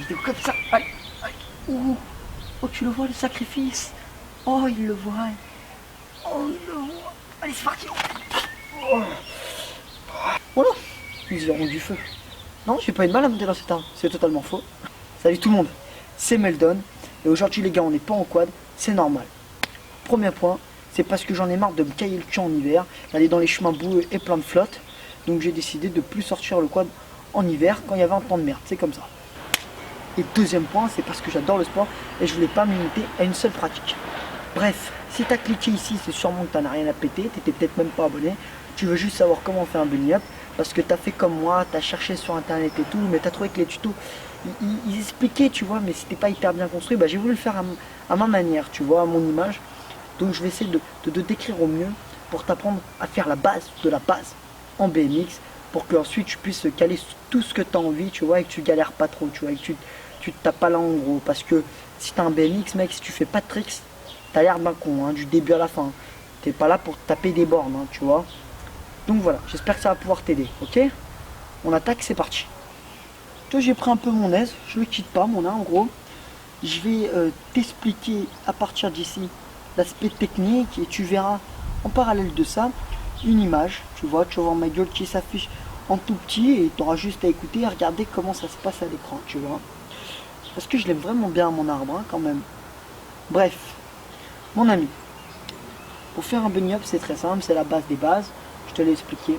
vidéo comme ça. Allez, allez. Oh, oh, tu le vois le sacrifice. Oh, il le voit. Oh, il le voit. Allez, c'est parti. Oh. Voilà, ils auront du feu. Non, j'ai pas eu de mal à monter dans cet arbre. C'est totalement faux. Salut tout le monde, c'est Meldon. Et aujourd'hui les gars, on n'est pas en quad, c'est normal. Premier point, c'est parce que j'en ai marre de me cailler le cul en hiver, d'aller dans les chemins boueux et plein de flotte. Donc j'ai décidé de plus sortir le quad en hiver quand il y avait un temps de merde, c'est comme ça. Et deuxième point, c'est parce que j'adore le sport et je voulais pas me limiter à une seule pratique. Bref, si t'as cliqué ici, c'est sûrement que t'en as rien à péter, t'étais peut-être même pas abonné. Tu veux juste savoir comment on fait un bunny up, parce que t'as fait comme moi, t'as cherché sur internet et tout, mais t'as trouvé que les tutos, ils expliquaient, tu vois, mais c'était pas hyper bien construit. Bah, j'ai voulu le faire à ma manière, tu vois, à mon image. Donc je vais essayer de te décrire au mieux pour t'apprendre à faire la base de la base en BMX, pour que ensuite tu puisses caler sur tout ce que tu as envie, tu vois, et que tu galères pas trop, tu vois, et que tu te tapes pas là en gros. Parce que si t'as un BMX, mec, si tu fais pas de tricks, t'as l'air d'un con, hein, du début à la fin. T'es pas là pour taper des bornes, hein, tu vois. Donc voilà, j'espère que ça va pouvoir t'aider, ok? On attaque, c'est parti. Toi, j'ai pris un peu mon aise, je ne quitte pas mon en gros. Je vais t'expliquer à partir d'ici l'aspect technique et tu verras en parallèle de ça une image. Tu vas voir ma gueule qui s'affiche en tout petit et tu auras juste à écouter et à regarder comment ça se passe à l'écran, tu vois. Parce que je l'aime vraiment bien mon arbre, hein, quand même. Bref, mon ami, pour faire un bunny up, c'est très simple, c'est la base des bases. Je te l'ai expliqué.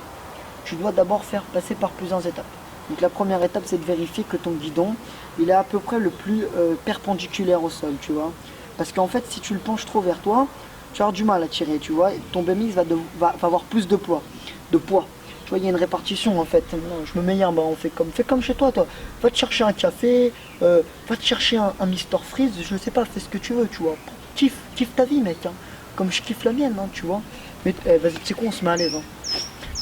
Tu dois d'abord faire passer par plusieurs étapes. Donc la première étape, c'est de vérifier que ton guidon, il est à peu près le plus perpendiculaire au sol, tu vois. Parce qu'en fait, si tu le penches trop vers toi, tu vas avoir du mal à tirer, tu vois. Et ton BMX va avoir plus de poids. Tu vois, il y a une répartition en fait. Je me mets un, bah, fais comme chez toi, toi. Va te chercher un café, va te chercher un Mister Freeze, je sais pas, fais ce que tu veux, tu vois. Kiffe ta vie, mec, hein. Comme je kiffe la mienne, hein, tu vois. Mais vas-y, tu sais quoi, on se met à l'aise, hein.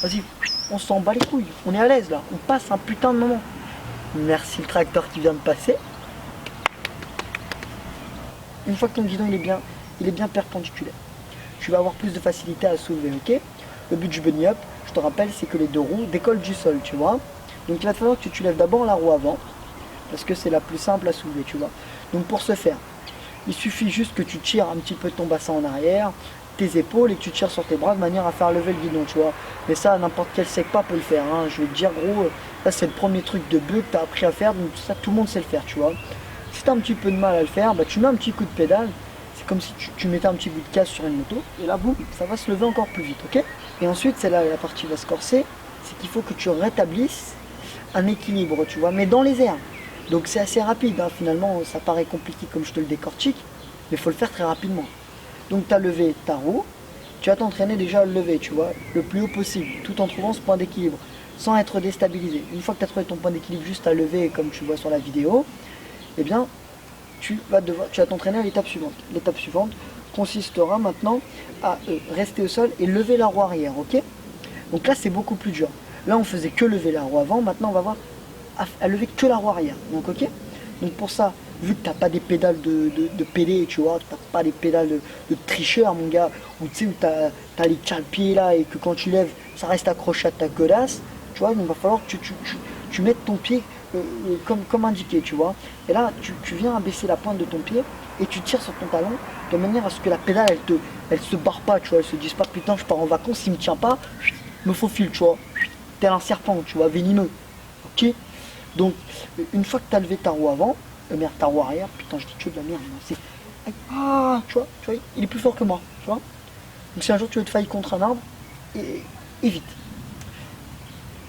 Vas-y, on s'en bat les couilles, on est à l'aise là, on passe un putain de moment. Merci le tracteur qui vient de passer. Une fois que ton guidon il est bien perpendiculaire, tu vas avoir plus de facilité à soulever, ok? Le but du bunny up, je te rappelle, c'est que les deux roues décollent du sol, tu vois. Donc il va falloir que tu lèves d'abord la roue avant, parce que c'est la plus simple à soulever, tu vois. Donc pour ce faire, il suffit juste que tu tires un petit peu ton bassin en arrière, tes épaules, et que tu tires sur tes bras de manière à faire lever le guidon, tu vois. Mais ça, n'importe quel sec pas peut le faire, hein. Je vais te dire, gros, ça c'est le premier truc de bug que tu as appris à faire, donc ça tout le monde sait le faire, tu vois. Si tu as un petit peu de mal à le faire, bah, tu mets un petit coup de pédale, c'est comme si tu mettais un petit bout de casse sur une moto, et là, boum, ça va se lever encore plus vite, ok? Et ensuite, c'est là la partie va se corser, c'est qu'il faut que tu rétablisses un équilibre, tu vois, mais dans les airs. Donc c'est assez rapide, hein. Finalement, ça paraît compliqué comme je te le décortique, mais il faut le faire très rapidement. Donc tu as levé ta roue, tu vas t'entraîner déjà à le lever, tu vois, le plus haut possible, tout en trouvant ce point d'équilibre, sans être déstabilisé. Une fois que tu as trouvé ton point d'équilibre juste à lever, comme tu vois sur la vidéo, eh bien, tu vas t'entraîner à l'étape suivante. L'étape suivante consistera maintenant à rester au sol et lever la roue arrière, ok? Donc là, c'est beaucoup plus dur. Là, on faisait que lever la roue avant, maintenant, on va voir à lever que la roue arrière, donc ok? Donc pour ça, vu que t'as pas des pédales de pédé, tu vois, t'as pas des pédales de tricheur, mon gars, où tu sais, où t'as les cale-pieds là, et que quand tu lèves, ça reste accroché à ta godasse, tu vois, donc il va falloir que tu mettes ton pied comme indiqué, tu vois. Et là, tu viens abaisser la pointe de ton pied, et tu tires sur ton talon, de manière à ce que la pédale, elle se barre pas, tu vois, elle se dise pas, putain, je pars en vacances, s'il me tient pas, me faufile, tu vois, tel un serpent, tu vois, venimeux, ok? Donc, une fois que tu as levé ta roue avant, merde, ta roue arrière, putain, je dis que de la merde, c'est... Ah, tu vois, il est plus fort que moi, tu vois. Donc si un jour tu veux te faillir contre un arbre, évite.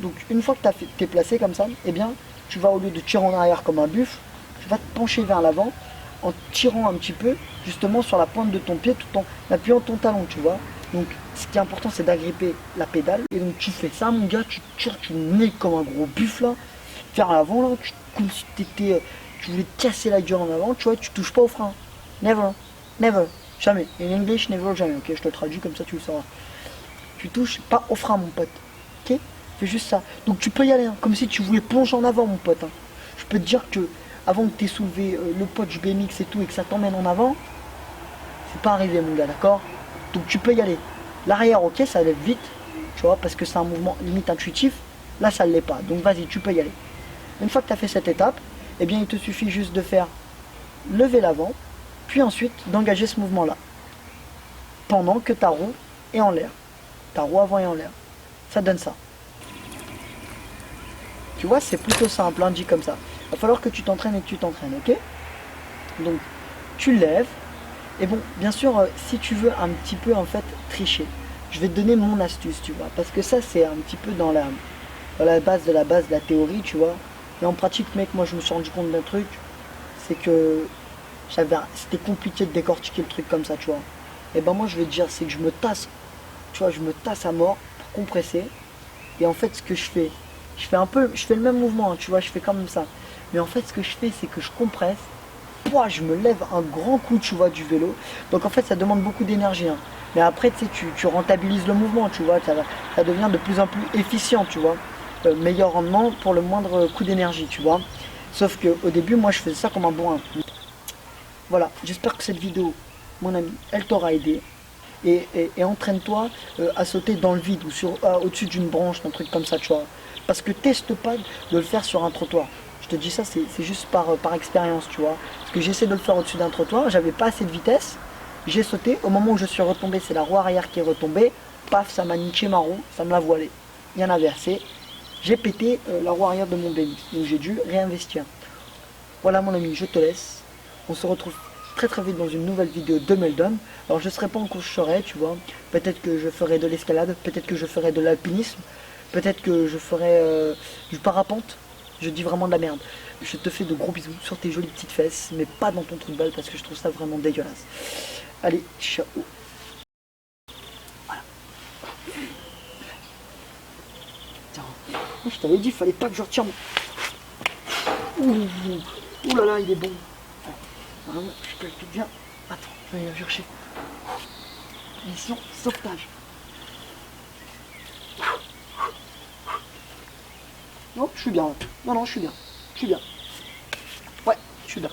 Donc une fois que t'es placé comme ça, eh bien, tu vas, au lieu de tirer en arrière comme un buffle, tu vas te pencher vers l'avant en tirant un petit peu, justement sur la pointe de ton pied, tout en appuyant ton talon, tu vois. Donc ce qui est important, c'est d'agripper la pédale. Et donc tu fais ça, mon gars, tu tires, tu mets comme un gros buffle là, vers l'avant là, comme si tu voulais te casser la gueule en avant, tu vois, tu touches pas au frein. Never, never, jamais. In English, never, jamais, ok, je te le traduis comme ça tu le sauras. Tu touches pas au frein, mon pote, ok? Fais juste ça. Donc tu peux y aller, hein, comme si tu voulais plonger en avant, mon pote, hein. Je peux te dire que, avant que tu aies soulevé le pot du BMX et tout, et que ça t'emmène en avant, c'est pas arrivé, mon gars, d'accord? Donc tu peux y aller. L'arrière, ok, ça lève vite, tu vois, parce que c'est un mouvement limite intuitif. Là, ça ne l'est pas, donc vas-y, tu peux y aller. Une fois que tu as fait cette étape, eh bien il te suffit juste de faire lever l'avant, puis ensuite d'engager ce mouvement-là, pendant que ta roue est en l'air. Ta roue avant est en l'air. Ça donne ça. Tu vois, c'est plutôt simple, hein, dit comme ça. Il va falloir que tu t'entraînes et que tu t'entraînes, ok? Donc, tu lèves. Et bon, bien sûr, si tu veux un petit peu, en fait, tricher, je vais te donner mon astuce, tu vois. Parce que ça, c'est un petit peu dans la base de la théorie, tu vois. Mais en pratique, mec, moi, je me suis rendu compte d'un truc. C'est que c'était compliqué de décortiquer le truc comme ça, tu vois. Et ben moi, je vais te dire, c'est que je me tasse. Tu vois, je me tasse à mort pour compresser. Et en fait, ce que je fais le même mouvement, hein, tu vois, je fais comme ça. Mais en fait, ce que je fais, c'est que je compresse. Pouah, je me lève un grand coup, tu vois, du vélo. Donc en fait, ça demande beaucoup d'énergie, hein. Mais après, tu sais, tu rentabilises le mouvement, tu vois. Ça devient de plus en plus efficient, tu vois. Meilleur rendement pour le moindre coût d'énergie, tu vois. Sauf qu'au début, moi, je faisais ça comme un bourrin. Voilà, j'espère que cette vidéo, mon ami, elle t'aura aidé. Et entraîne-toi à sauter dans le vide ou au-dessus d'une branche, un truc comme ça, tu vois. Parce que teste pas de le faire sur un trottoir. Je te dis ça, c'est juste par expérience, tu vois. Parce que j'essaie de le faire au-dessus d'un trottoir, j'avais pas assez de vitesse, j'ai sauté, au moment où je suis retombé, c'est la roue arrière qui est retombée, paf, ça m'a niqué ma roue, ça me l'a voilé. Il y en a versé, j'ai pété la roue arrière de mon BMX, donc j'ai dû réinvestir. Voilà mon ami, je te laisse, on se retrouve très très vite dans une nouvelle vidéo de Meldon. Alors je ne serai pas en course charrette, tu vois, peut-être que je ferai de l'escalade, peut-être que je ferai de l'alpinisme, peut-être que je ferai du parapente. Je dis vraiment de la merde. Je te fais de gros bisous sur tes jolies petites fesses, mais pas dans ton trou de balle parce que je trouve ça vraiment dégueulasse. Allez, ciao. Voilà. Tiens, je t'avais dit, il fallait pas que je retire mon... Ouh là là, il est bon. Vraiment, je calcule bien. Attends, je vais aller chercher. Mission sauvetage. Non, je suis bien. Non, je suis bien. Je suis bien. Ouais, je suis bien.